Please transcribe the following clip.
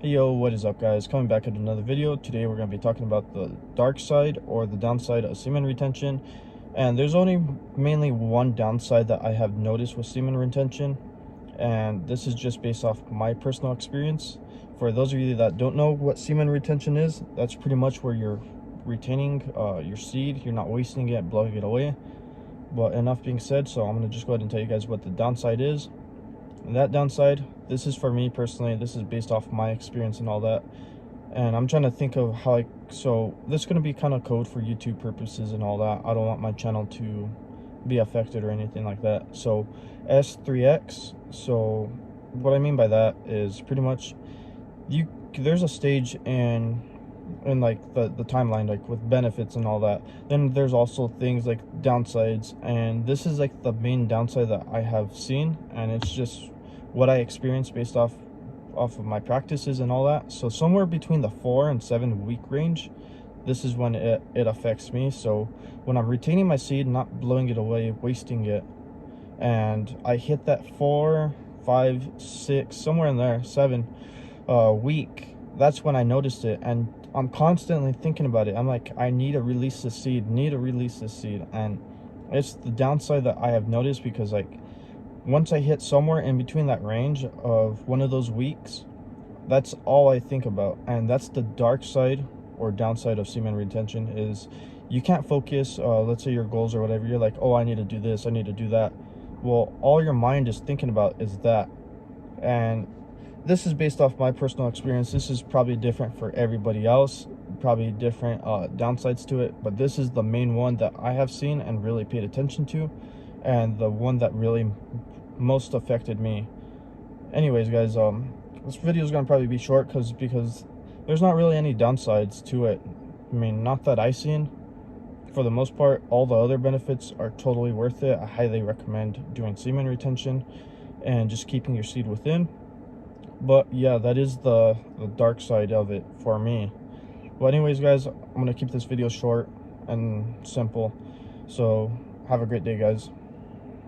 Hey yo, what is up guys? Coming back at another video. Today we're going to be talking about the dark side or the downside of semen retention. And there's only mainly one downside that I have noticed with semen retention, and this is just based off my personal experience. For those of you that don't know what semen retention is, that's pretty much where you're retaining your seed. You're not wasting it, blowing it away. But enough being said, so I'm going to just go ahead and tell you guys what the downside is. And that downside, this is for me personally, this is based off my experience and all that, and I'm trying to think of how so this is going to be kind of code for YouTube purposes and all that. I don't want my channel to be affected or anything like that. So S3X, so what I mean by that is pretty much there's a stage in like the timeline, like with benefits and all that. Then there's also things like downsides, and this is like the main downside that I have seen, and it's just what I experienced based off of my practices and all that. So somewhere between the 4 and 7 week range, this is when it affects me. So when I'm retaining my seed, not blowing it away, wasting it, and I hit that 4, 5, 6, somewhere in there, 7 week, that's when I noticed it. And I'm constantly thinking about it. I'm like, I need to release the seed, and it's the downside that I have noticed, because like once I hit somewhere in between that range of one of those weeks, that's all I think about. And that's the dark side or downside of semen retention, is you can't focus. Let's say your goals or whatever, you're like, oh, I need to do this, I need to do that. Well, all your mind is thinking about is that. And this is based off my personal experience. This is probably different for everybody else, probably different downsides to it, but this is the main one that I have seen and really paid attention to, and the one that really most affected me. Anyways guys, this video is gonna probably be short because there's not really any downsides to it. I mean, not that I seen. For the most part, all the other benefits are totally worth it. I highly recommend doing semen retention and just keeping your seed within. But yeah, that is the dark side of it for me. But anyways guys, I'm gonna keep this video short and simple, so have a great day guys.